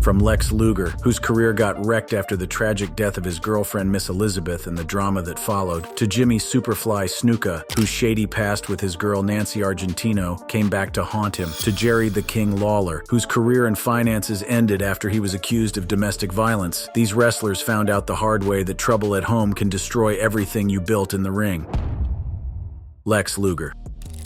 From Lex Luger, whose career got wrecked after the tragic death of his girlfriend Miss Elizabeth and the drama that followed, to Jimmy Superfly Snuka, whose shady past with his girl Nancy Argentino came back to haunt him, to Jerry the King Lawler, whose career and finances ended after he was accused of domestic violence. These wrestlers found out the hard way that trouble at home can destroy everything you built in the ring. Lex Luger.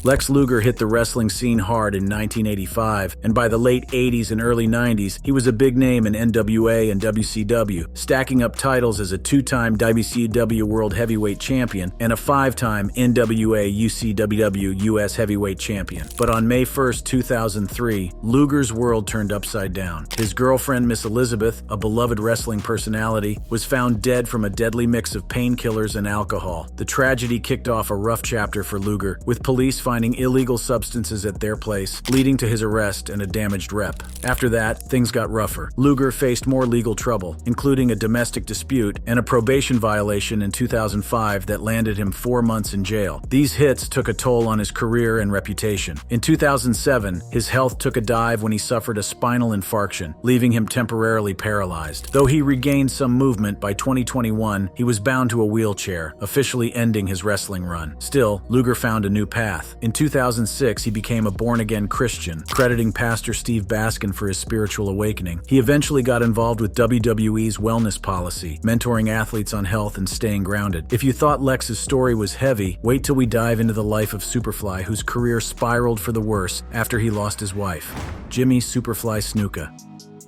Lex Luger hit the wrestling scene hard in 1985, and by the late 80s and early 90s, he was a big name in NWA and WCW, stacking up titles as a two-time WCW World Heavyweight Champion and a five-time NWA UCWW US Heavyweight Champion. But on May 1st, 2003, Luger's world turned upside down. His girlfriend, Miss Elizabeth, a beloved wrestling personality, was found dead from a deadly mix of painkillers and alcohol. The tragedy kicked off a rough chapter for Luger, with police finding illegal substances at their place, leading to his arrest and a damaged rep. After that, things got rougher. Luger faced more legal trouble, including a domestic dispute and a probation violation in 2005 that landed him 4 months in jail. These hits took a toll on his career and reputation. In 2007, his health took a dive when he suffered a spinal infarction, leaving him temporarily paralyzed. Though he regained some movement, by 2021, he was bound to a wheelchair, officially ending his wrestling run. Still, Luger found a new path. In 2006, he became a born-again Christian, crediting Pastor Steve Baskin for his spiritual awakening. He eventually got involved with WWE's wellness policy, mentoring athletes on health and staying grounded. If you thought Lex's story was heavy, wait till we dive into the life of Superfly, whose career spiraled for the worse after he lost his wife. Jimmy Superfly Snuka.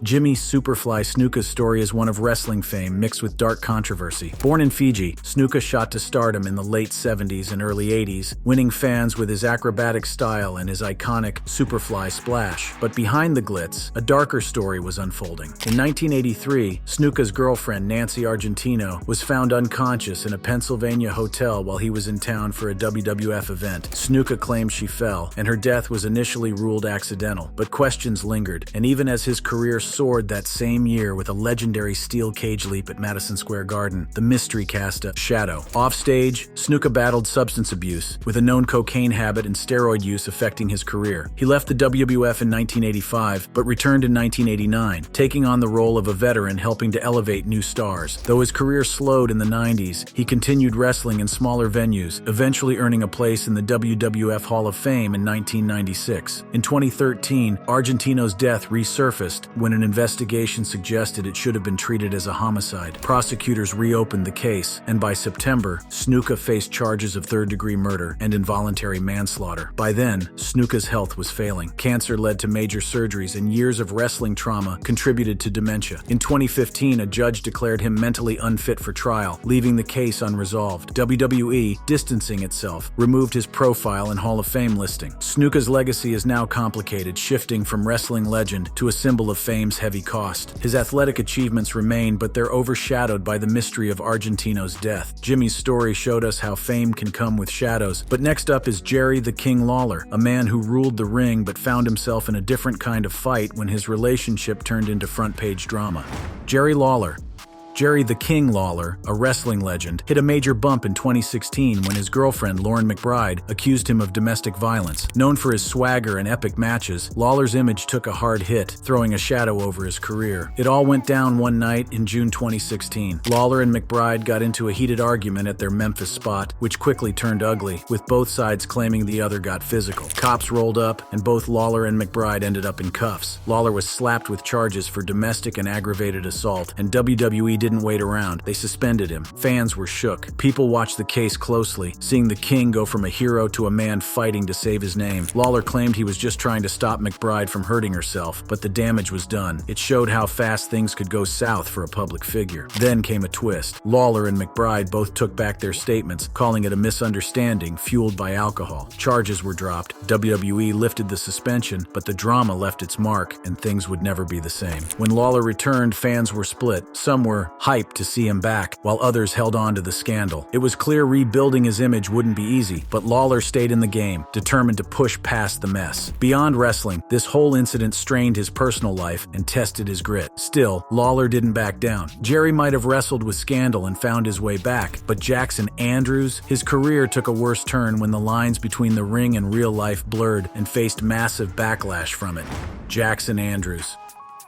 Jimmy Superfly Snuka's story is one of wrestling fame mixed with dark controversy. Born in Fiji, Snuka shot to stardom in the late 70s and early 80s, winning fans with his acrobatic style and his iconic Superfly splash. But behind the glitz, a darker story was unfolding. In 1983, Snuka's girlfriend Nancy Argentino was found unconscious in a Pennsylvania hotel while he was in town for a WWF event. Snuka claimed she fell, and her death was initially ruled accidental, but questions lingered, and even as his career soared that same year with a legendary steel cage leap at Madison Square Garden, the mystery cast a shadow. Offstage, Snuka battled substance abuse, with a known cocaine habit and steroid use affecting his career. He left the WWF in 1985, but returned in 1989, taking on the role of a veteran helping to elevate new stars. Though his career slowed in the 90s, he continued wrestling in smaller venues, eventually earning a place in the WWF Hall of Fame in 1996. In 2013, Argentino's death resurfaced when an investigation suggested it should have been treated as a homicide. Prosecutors reopened the case, and by September, Snuka faced charges of third-degree murder and involuntary manslaughter. By then, Snuka's health was failing. Cancer led to major surgeries, and years of wrestling trauma contributed to dementia. In 2015, a judge declared him mentally unfit for trial, leaving the case unresolved. WWE, distancing itself, removed his profile and Hall of Fame listing. Snuka's legacy is now complicated, shifting from wrestling legend to a symbol of fame's heavy cost. His athletic achievements remain, but they're overshadowed by the mystery of Argentino's death. Jimmy's story showed us how fame can come with shadows, but next up is Jerry the King Lawler, a man who ruled the ring but found himself in a different kind of fight when his relationship turned into front-page drama. Jerry the King Lawler, a wrestling legend, hit a major bump in 2016 when his girlfriend Lauren McBride accused him of domestic violence. Known for his swagger and epic matches, Lawler's image took a hard hit, throwing a shadow over his career. It all went down one night in June 2016. Lawler and McBride got into a heated argument at their Memphis spot, which quickly turned ugly, with both sides claiming the other got physical. Cops rolled up, and both Lawler and McBride ended up in cuffs. Lawler was slapped with charges for domestic and aggravated assault, and WWE didn't wait around. They suspended him. Fans were shook. People watched the case closely, seeing the King go from a hero to a man fighting to save his name. Lawler claimed he was just trying to stop McBride from hurting herself, but the damage was done. It showed how fast things could go south for a public figure. Then came a twist. Lawler and McBride both took back their statements, calling it a misunderstanding fueled by alcohol. Charges were dropped. WWE lifted the suspension, but the drama left its mark, and things would never be the same. When Lawler returned, fans were split. Some were hyped to see him back, while others held on to the scandal. It was clear rebuilding his image wouldn't be easy, but Lawler stayed in the game, determined to push past the mess. Beyond wrestling, this whole incident strained his personal life and tested his grit. Still, Lawler didn't back down. Jerry might have wrestled with scandal and found his way back, but Jackson Andrews, his career took a worse turn when the lines between the ring and real life blurred and faced massive backlash from it. Jackson Andrews.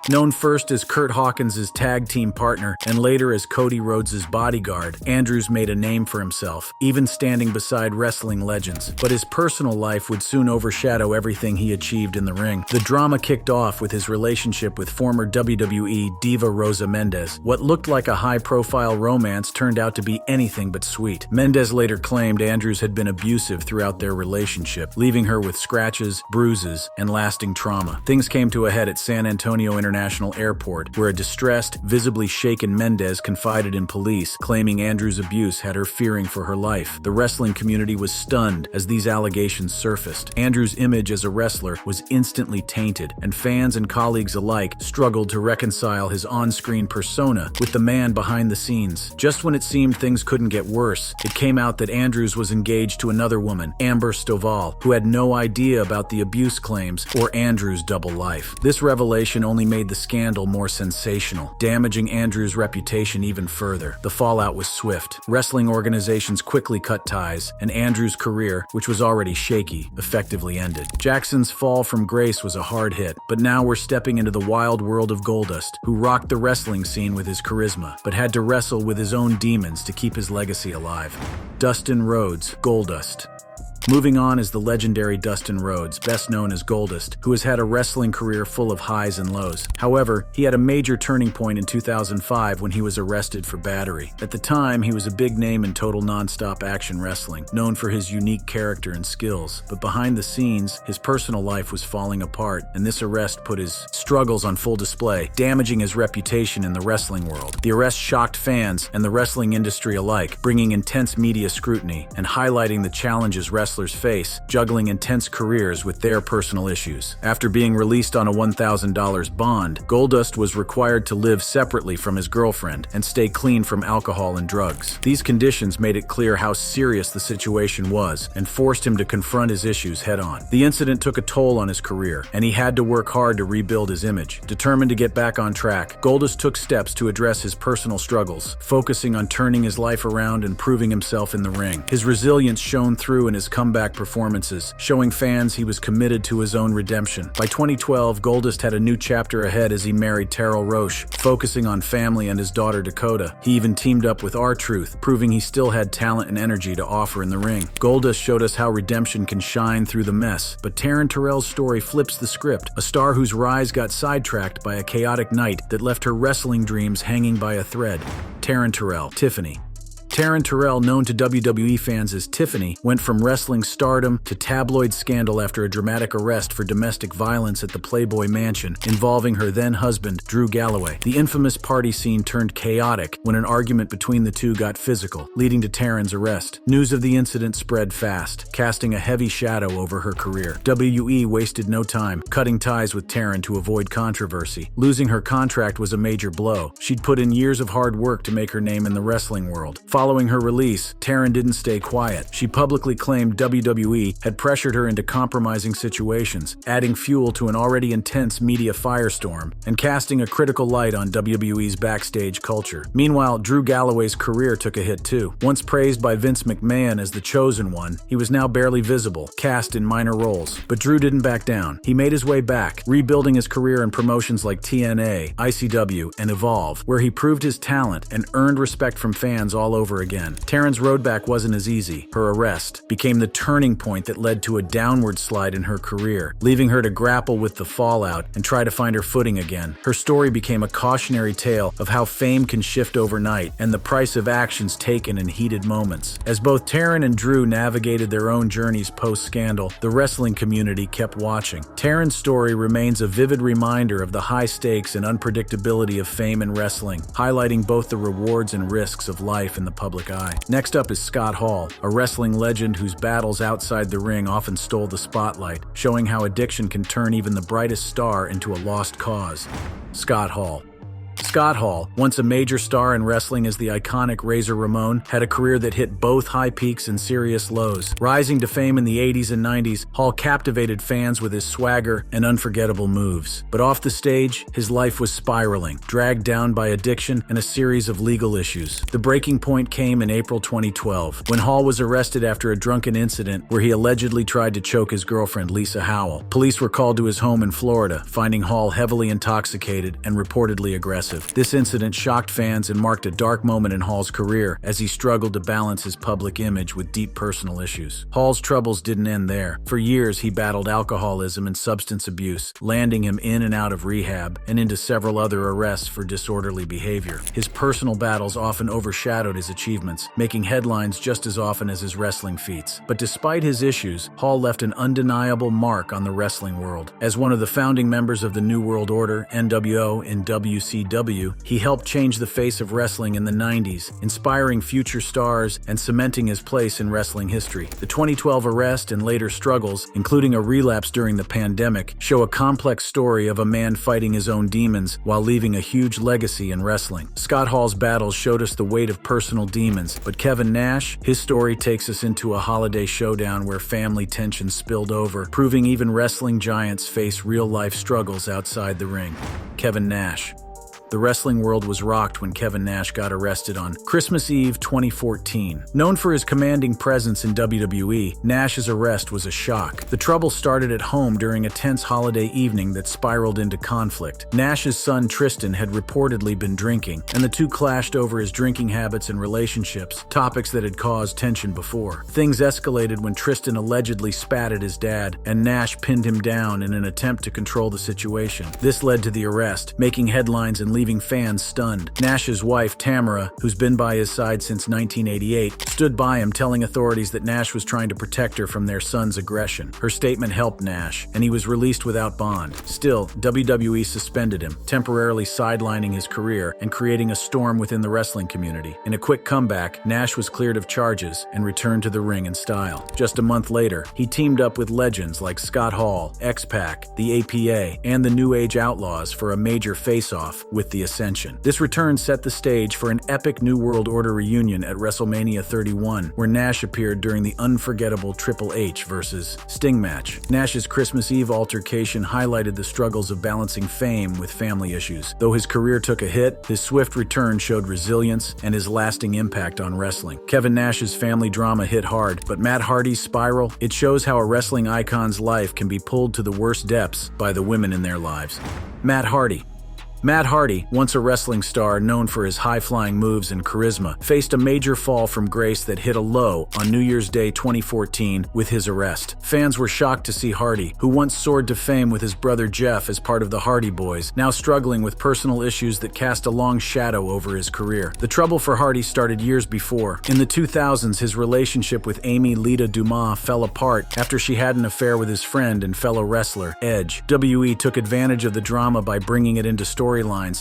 Known first as Kurt Hawkins' tag team partner and later as Cody Rhodes' bodyguard, Andrews made a name for himself, even standing beside wrestling legends. But his personal life would soon overshadow everything he achieved in the ring. The drama kicked off with his relationship with former WWE diva Rosa Mendez. What looked like a high-profile romance turned out to be anything but sweet. Mendez later claimed Andrews had been abusive throughout their relationship, leaving her with scratches, bruises, and lasting trauma. Things came to a head at San Antonio International Airport, where a distressed, visibly shaken Mendez confided in police, claiming Andrews' abuse had her fearing for her life. The wrestling community was stunned as these allegations surfaced. Andrews' image as a wrestler was instantly tainted, and fans and colleagues alike struggled to reconcile his on-screen persona with the man behind the scenes. Just when it seemed things couldn't get worse, it came out that Andrews was engaged to another woman, Amber Stovall, who had no idea about the abuse claims or Andrews' double life. This revelation only made the scandal more sensational, damaging Andrews' reputation even further. The fallout was swift. Wrestling organizations quickly cut ties, and Andrews' career, which was already shaky, effectively ended. Jackson's fall from grace was a hard hit, but now we're stepping into the wild world of Goldust, who rocked the wrestling scene with his charisma, but had to wrestle with his own demons to keep his legacy alive. Dustin Rhodes, Goldust. Moving on is the legendary Dustin Rhodes, best known as Goldust, who has had a wrestling career full of highs and lows. However, he had a major turning point in 2005 when he was arrested for battery. At the time, he was a big name in total non-stop action wrestling, known for his unique character and skills. But behind the scenes, his personal life was falling apart, and this arrest put his struggles on full display, damaging his reputation in the wrestling world. The arrest shocked fans and the wrestling industry alike, bringing intense media scrutiny and highlighting the challenges wrestlers face, juggling intense careers with their personal issues. After being released on a $1,000 bond, Goldust was required to live separately from his girlfriend and stay clean from alcohol and drugs. These conditions made it clear how serious the situation was and forced him to confront his issues head-on. The incident took a toll on his career, and he had to work hard to rebuild his image. Determined to get back on track, Goldust took steps to address his personal struggles, focusing on turning his life around and proving himself in the ring. His resilience shone through in his comeback performances, showing fans he was committed to his own redemption. By 2012, Goldust had a new chapter ahead as he married Terrell Roche, focusing on family and his daughter Dakota. He even teamed up with R-Truth, proving he still had talent and energy to offer in the ring. Goldust showed us how redemption can shine through the mess, but Taran Terrell's story flips the script, a star whose rise got sidetracked by a chaotic night that left her wrestling dreams hanging by a thread. Taran Terrell, Tiffany. Taran Terrell, known to WWE fans as Tiffany, went from wrestling stardom to tabloid scandal after a dramatic arrest for domestic violence at the Playboy Mansion involving her then-husband, Drew Galloway. The infamous party scene turned chaotic when an argument between the two got physical, leading to Taran's arrest. News of the incident spread fast, casting a heavy shadow over her career. WWE wasted no time, cutting ties with Taran to avoid controversy. Losing her contract was a major blow. She'd put in years of hard work to make her name in the wrestling world. Following her release, Taran didn't stay quiet. She publicly claimed WWE had pressured her into compromising situations, adding fuel to an already intense media firestorm and casting a critical light on WWE's backstage culture. Meanwhile, Drew Galloway's career took a hit too. Once praised by Vince McMahon as the chosen one, he was now barely visible, cast in minor roles. But Drew didn't back down. He made his way back, rebuilding his career in promotions like TNA, ICW, and Evolve, where he proved his talent and earned respect from fans all over again. Taran's road back wasn't as easy. Her arrest became the turning point that led to a downward slide in her career, leaving her to grapple with the fallout and try to find her footing again. Her story became a cautionary tale of how fame can shift overnight and the price of actions taken in heated moments. As both Taran and Drew navigated their own journeys post-scandal, the wrestling community kept watching. Taran's story remains a vivid reminder of the high stakes and unpredictability of fame in wrestling, highlighting both the rewards and risks of life in the public eye. Next up is Scott Hall, a wrestling legend whose battles outside the ring often stole the spotlight, showing how addiction can turn even the brightest star into a lost cause. Scott Hall. Scott Hall, once a major star in wrestling as the iconic Razor Ramon, had a career that hit both high peaks and serious lows. Rising to fame in the 80s and 90s, Hall captivated fans with his swagger and unforgettable moves. But off the stage, his life was spiraling, dragged down by addiction and a series of legal issues. The breaking point came in April 2012, when Hall was arrested after a drunken incident where he allegedly tried to choke his girlfriend, Lisa Howell. Police were called to his home in Florida, finding Hall heavily intoxicated and reportedly aggressive. This incident shocked fans and marked a dark moment in Hall's career as he struggled to balance his public image with deep personal issues. Hall's troubles didn't end there. For years, he battled alcoholism and substance abuse, landing him in and out of rehab and into several other arrests for disorderly behavior. His personal battles often overshadowed his achievements, making headlines just as often as his wrestling feats. But despite his issues, Hall left an undeniable mark on the wrestling world. As one of the founding members of the New World Order, NWO, and WCW, he helped change the face of wrestling in the 90s, inspiring future stars and cementing his place in wrestling history. The 2012 arrest and later struggles, including a relapse during the pandemic, show a complex story of a man fighting his own demons while leaving a huge legacy in wrestling. Scott Hall's battles showed us the weight of personal demons, but Kevin Nash, his story takes us into a holiday showdown where family tensions spilled over, proving even wrestling giants face real-life struggles outside the ring. Kevin Nash. The wrestling world was rocked when Kevin Nash got arrested on Christmas Eve 2014. Known for his commanding presence in WWE, Nash's arrest was a shock. The trouble started at home during a tense holiday evening that spiraled into conflict. Nash's son Tristan had reportedly been drinking, and the two clashed over his drinking habits and relationships, topics that had caused tension before. Things escalated when Tristan allegedly spat at his dad, and Nash pinned him down in an attempt to control the situation. This led to the arrest, making headlines and leaving fans stunned. Nash's wife, Tamara, who's been by his side since 1988, stood by him telling authorities that Nash was trying to protect her from their son's aggression. Her statement helped Nash, and he was released without bond. Still, WWE suspended him, temporarily sidelining his career and creating a storm within the wrestling community. In a quick comeback, Nash was cleared of charges and returned to the ring in style. Just a month later, he teamed up with legends like Scott Hall, X-Pac, the APA, and the New Age Outlaws for a major face-off with the Ascension. This return set the stage for an epic New World Order reunion at WrestleMania 31, where Nash appeared during the unforgettable Triple H vs. Sting match. Nash's Christmas Eve altercation highlighted the struggles of balancing fame with family issues. Though his career took a hit, his swift return showed resilience and his lasting impact on wrestling. Kevin Nash's family drama hit hard, but Matt Hardy's spiral, it shows how a wrestling icon's life can be pulled to the worst depths by the women in their lives. Matt Hardy. Matt Hardy, once a wrestling star known for his high-flying moves and charisma, faced a major fall from grace that hit a low on New Year's Day 2014 with his arrest. Fans were shocked to see Hardy, who once soared to fame with his brother Jeff as part of the Hardy Boys, now struggling with personal issues that cast a long shadow over his career. The trouble for Hardy started years before. In the 2000s, his relationship with Amy Lita Dumas fell apart after she had an affair with his friend and fellow wrestler, Edge. WWE took advantage of the drama by bringing it into storylines,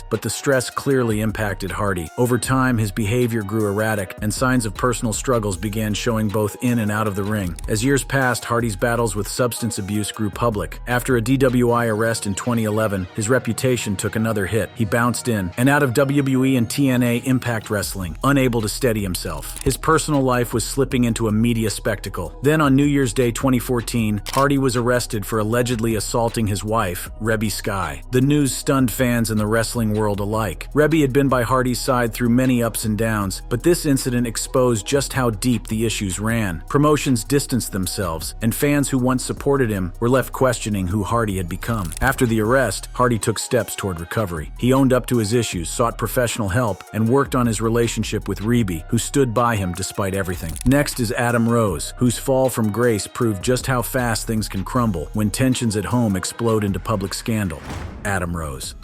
but the stress clearly impacted Hardy. Over time, his behavior grew erratic, and signs of personal struggles began showing both in and out of the ring. As years passed, Hardy's battles with substance abuse grew public. After a DWI arrest in 2011, his reputation took another hit. He bounced in and out of WWE and TNA Impact Wrestling, unable to steady himself. His personal life was slipping into a media spectacle. Then on New Year's Day 2014, Hardy was arrested for allegedly assaulting his wife, Rebby Sky. The news stunned fans in the wrestling world alike. Rebby had been by Hardy's side through many ups and downs, but this incident exposed just how deep the issues ran. Promotions distanced themselves, and fans who once supported him were left questioning who Hardy had become. After the arrest, Hardy took steps toward recovery. He owned up to his issues, sought professional help, and worked on his relationship with Rebby, who stood by him despite everything. Next is Adam Rose, whose fall from grace proved just how fast things can crumble when tensions at home explode into public scandal. Adam Rose.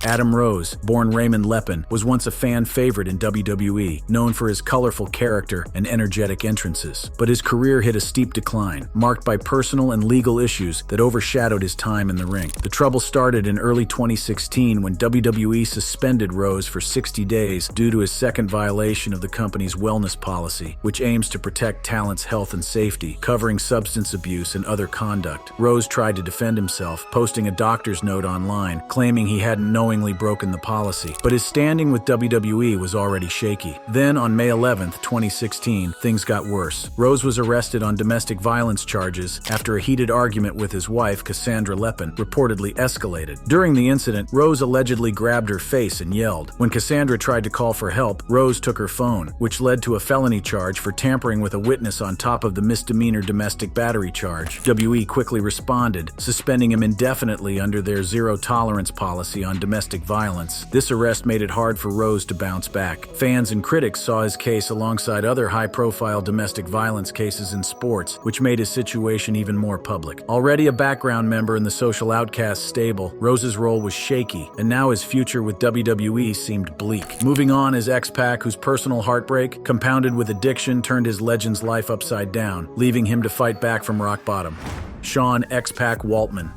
Adam Rose, born Raymond Lepin, was once a fan favorite in WWE, known for his colorful character and energetic entrances. But his career hit a steep decline, marked by personal and legal issues that overshadowed his time in the ring. The trouble started in early 2016 when WWE suspended Rose for 60 days due to his second violation of the company's wellness policy, which aims to protect talent's health and safety, covering substance abuse and other conduct. Rose tried to defend himself, posting a doctor's note online, claiming he hadn't known unknowingly broken the policy. But his standing with WWE was already shaky. Then, on May 11, 2016, things got worse. Rose was arrested on domestic violence charges after a heated argument with his wife, Cassandra Lepin, reportedly escalated. During the incident, Rose allegedly grabbed her face and yelled. When Cassandra tried to call for help, Rose took her phone, which led to a felony charge for tampering with a witness on top of the misdemeanor domestic battery charge. WWE quickly responded, suspending him indefinitely under their zero-tolerance policy on domestic violence. This arrest made it hard for Rose to bounce back. Fans and critics saw his case alongside other high-profile domestic violence cases in sports, which made his situation even more public. Already a background member in the social outcast stable, Rose's role was shaky, and now his future with WWE seemed bleak. Moving on is X-Pac, whose personal heartbreak, compounded with addiction, turned his legend's life upside down, leaving him to fight back from rock bottom. Shawn X-Pac Waltman.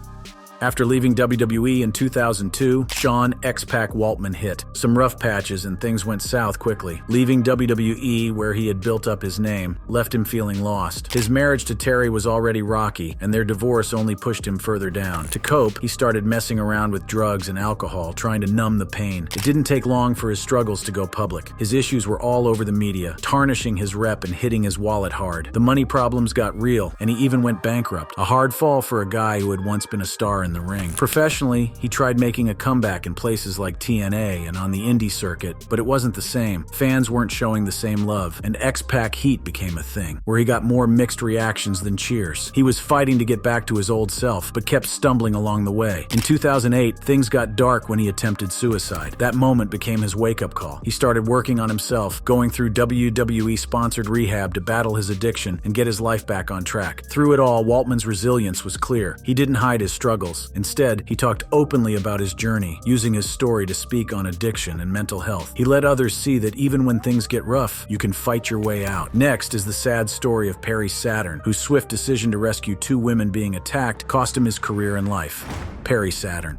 After leaving WWE in 2002, Shawn X-Pac Waltman hit some rough patches and things went south quickly. Leaving WWE, where he had built up his name, left him feeling lost. His marriage to Terry was already rocky, and their divorce only pushed him further down. To cope, he started messing around with drugs and alcohol, trying to numb the pain. It didn't take long for his struggles to go public. His issues were all over the media, tarnishing his rep and hitting his wallet hard. The money problems got real, and he even went bankrupt. A hard fall for a guy who had once been a star in the ring. Professionally, he tried making a comeback in places like TNA and on the indie circuit, but it wasn't the same. Fans weren't showing the same love, and X-Pac heat became a thing, where he got more mixed reactions than cheers. He was fighting to get back to his old self, but kept stumbling along the way. In 2008, things got dark when he attempted suicide. That moment became his wake-up call. He started working on himself, going through WWE-sponsored rehab to battle his addiction and get his life back on track. Through it all, Waltman's resilience was clear. He didn't hide his struggles. Instead, he talked openly about his journey, using his story to speak on addiction and mental health. He let others see that even when things get rough, you can fight your way out. Next is the sad story of Perry Saturn, whose swift decision to rescue two women being attacked cost him his career and life. Perry Saturn.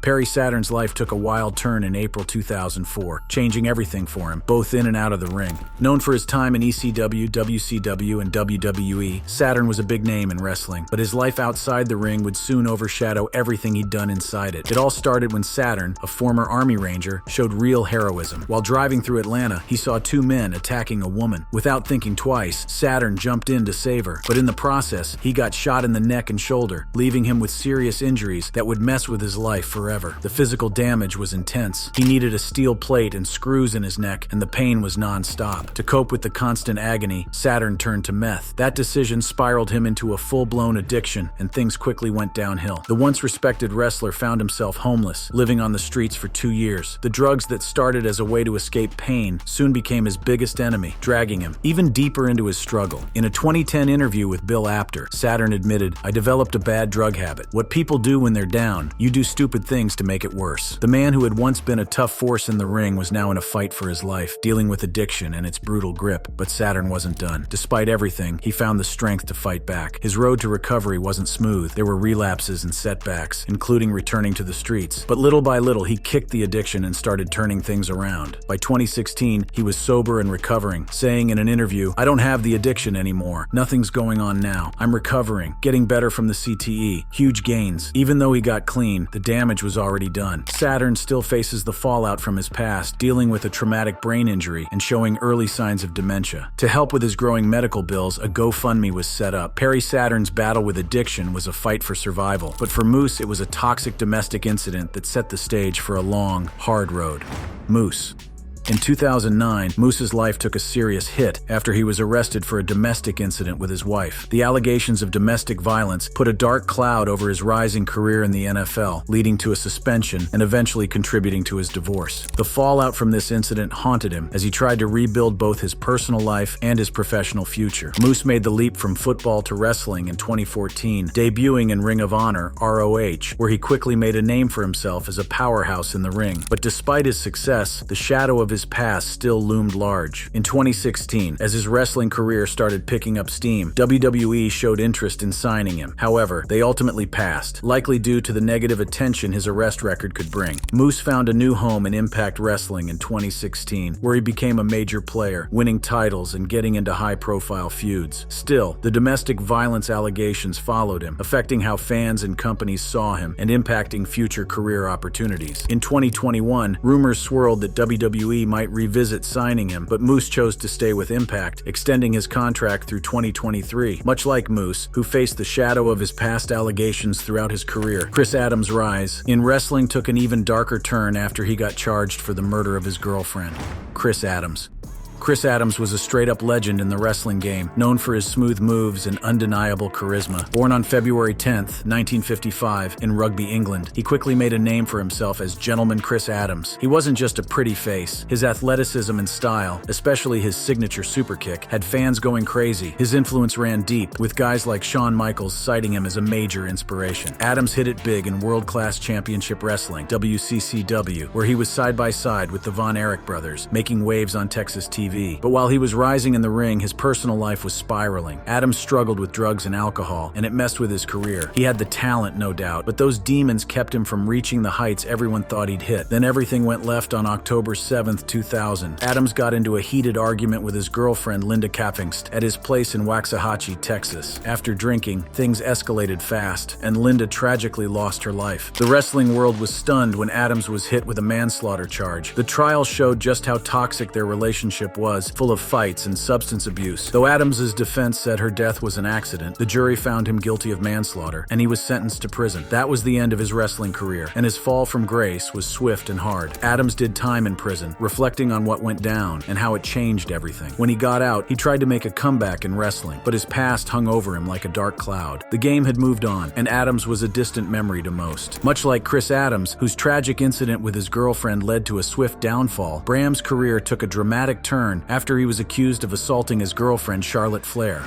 Perry Saturn's life took a wild turn in April 2004, changing everything for him, both in and out of the ring. Known for his time in ECW, WCW, and WWE, Saturn was a big name in wrestling, but his life outside the ring would soon overshadow everything he'd done inside it. It all started when Saturn, a former Army Ranger, showed real heroism. While driving through Atlanta, he saw two men attacking a woman. Without thinking twice, Saturn jumped in to save her, but in the process, he got shot in the neck and shoulder, leaving him with serious injuries that would mess with his life forever. The physical damage was intense. He needed a steel plate and screws in his neck, and the pain was non-stop. To cope with the constant agony, Saturn turned to meth. That decision spiraled him into a full-blown addiction, and things quickly went downhill. The once respected wrestler found himself homeless, living on the streets for 2 years. The drugs that started as a way to escape pain soon became his biggest enemy, dragging him even deeper into his struggle. In a 2010 interview with Bill Apter, Saturn admitted, "I developed a bad drug habit. What people do when they're down, you do stupid things to make it worse." The man who had once been a tough force in the ring was now in a fight for his life, dealing with addiction and its brutal grip. But Saturn wasn't done. Despite everything, he found the strength to fight back. His road to recovery wasn't smooth. There were relapses and setbacks, including returning to the streets. But little by little, he kicked the addiction and started turning things around. By 2016, he was sober and recovering, saying in an interview, "I don't have the addiction anymore. Nothing's going on now. I'm recovering, getting better from the CTE. Huge gains. Even though he got clean, the damage was already done." Saturn still faces the fallout from his past, dealing with a traumatic brain injury and showing early signs of dementia. To help with his growing medical bills, a GoFundMe was set up. Perry Saturn's battle with addiction was a fight for survival, but for Moose, it was a toxic domestic incident that set the stage for a long, hard road. Moose. In 2009, Moose's life took a serious hit after he was arrested for a domestic incident with his wife. The allegations of domestic violence put a dark cloud over his rising career in the NFL, leading to a suspension and eventually contributing to his divorce. The fallout from this incident haunted him as he tried to rebuild both his personal life and his professional future. Moose made the leap from football to wrestling in 2014, debuting in Ring of Honor, ROH, where he quickly made a name for himself as a powerhouse in the ring. But despite his success, the shadow of his his past still loomed large. In 2016, as his wrestling career started picking up steam, WWE showed interest in signing him. However, they ultimately passed, likely due to the negative attention his arrest record could bring. Moose found a new home in Impact Wrestling in 2016, where he became a major player, winning titles and getting into high-profile feuds. Still, the domestic violence allegations followed him, affecting how fans and companies saw him and impacting future career opportunities. In 2021, rumors swirled that WWE might revisit signing him, but Moose chose to stay with Impact, extending his contract through 2023. Much like Moose, who faced the shadow of his past allegations throughout his career, Chris Adams' rise in wrestling took an even darker turn after he got charged for the murder of his girlfriend. Chris Adams. Chris Adams was a straight-up legend in the wrestling game, known for his smooth moves and undeniable charisma. Born on February 10, 1955, in Rugby, England, he quickly made a name for himself as Gentleman Chris Adams. He wasn't just a pretty face. His athleticism and style, especially his signature superkick, had fans going crazy. His influence ran deep, with guys like Shawn Michaels citing him as a major inspiration. Adams hit it big in World Class Championship Wrestling, WCCW, where he was side by side with the Von Erich brothers, making waves on Texas TV. But while he was rising in the ring, his personal life was spiraling. Adams struggled with drugs and alcohol, and it messed with his career. He had the talent, no doubt, but those demons kept him from reaching the heights everyone thought he'd hit. Then everything went left on October 7, 2000. Adams got into a heated argument with his girlfriend, Linda Kappingst, at his place in Waxahachie, Texas. After drinking, things escalated fast, and Linda tragically lost her life. The wrestling world was stunned when Adams was hit with a manslaughter charge. The trial showed just how toxic their relationship was, full of fights and substance abuse. Though Adams's defense said her death was an accident, the jury found him guilty of manslaughter, and he was sentenced to prison. That was the end of his wrestling career, and his fall from grace was swift and hard. Adams did time in prison, reflecting on what went down and how it changed everything. When he got out, he tried to make a comeback in wrestling, but his past hung over him like a dark cloud. The game had moved on, and Adams was a distant memory to most. Much like Chris Adams, whose tragic incident with his girlfriend led to a swift downfall, Bram's career took a dramatic turn after he was accused of assaulting his girlfriend, Charlotte Flair.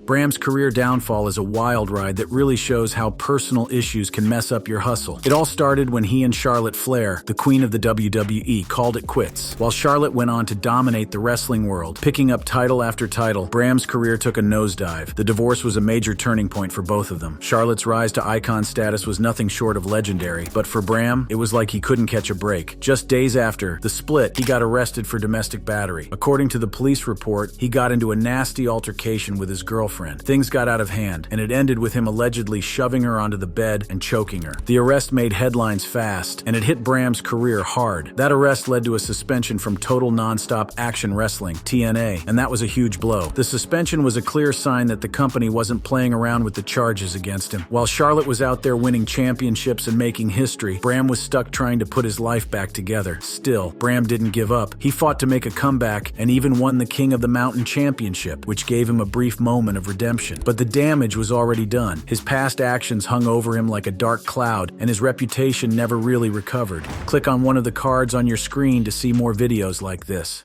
Bram's career downfall is a wild ride that really shows how personal issues can mess up your hustle. It all started when he and Charlotte Flair, the queen of the WWE, called it quits. While Charlotte went on to dominate the wrestling world, picking up title after title, Bram's career took a nosedive. The divorce was a major turning point for both of them. Charlotte's rise to icon status was nothing short of legendary, but for Bram, it was like he couldn't catch a break. Just days after the split, he got arrested for domestic battery. According to the police report, he got into a nasty altercation with his girlfriend. Things got out of hand, and it ended with him allegedly shoving her onto the bed and choking her. The arrest made headlines fast, and it hit Bram's career hard. That arrest led to a suspension from Total Nonstop Action Wrestling, TNA, and that was a huge blow. The suspension was a clear sign that the company wasn't playing around with the charges against him. While Charlotte was out there winning championships and making history, Bram was stuck trying to put his life back together. Still, Bram didn't give up. He fought to make a comeback and even won the King of the Mountain Championship, which gave him a brief moment of redemption. But the damage was already done. His past actions hung over him like a dark cloud, and his reputation never really recovered. Click on one of the cards on your screen to see more videos like this.